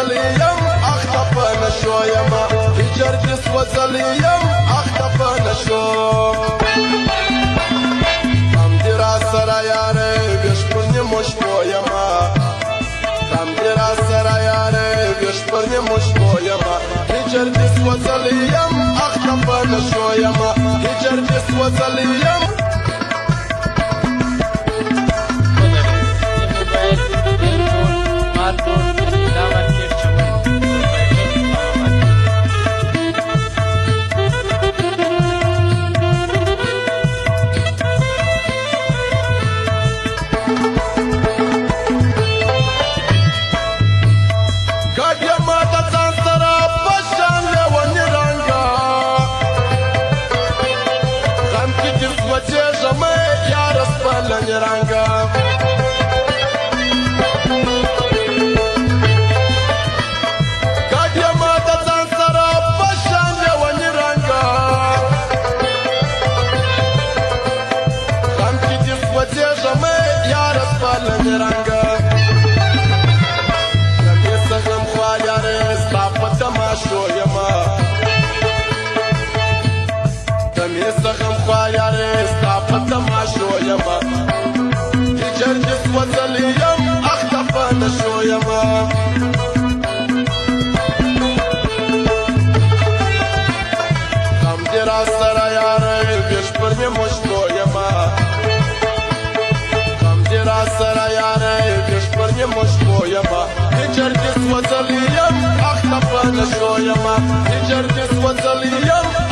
وزليم اختفى نشويما هجرتس وزليم اختفى نشو تمديرا سراياري بيشبرني مشبويما تمديرا سراياري بيشبرني مشبويما هجرتس وزليم اختفى نشويما هجرتس وزليم Ranga Kadia mata tansara bashande waniranga Kamki diswate jamais ya rasfala niranga Kamisa kam khwayare stafata masho yama Kamisa kam khwayare stafata masho yama هجرتس وزليم اختفى نشويما تمديرا سراياري بيشبرني مشبويما تمديرا سراياري بيشبرني مشبويما هجرتس وزليم اختفى نشويما هجرتس وزليم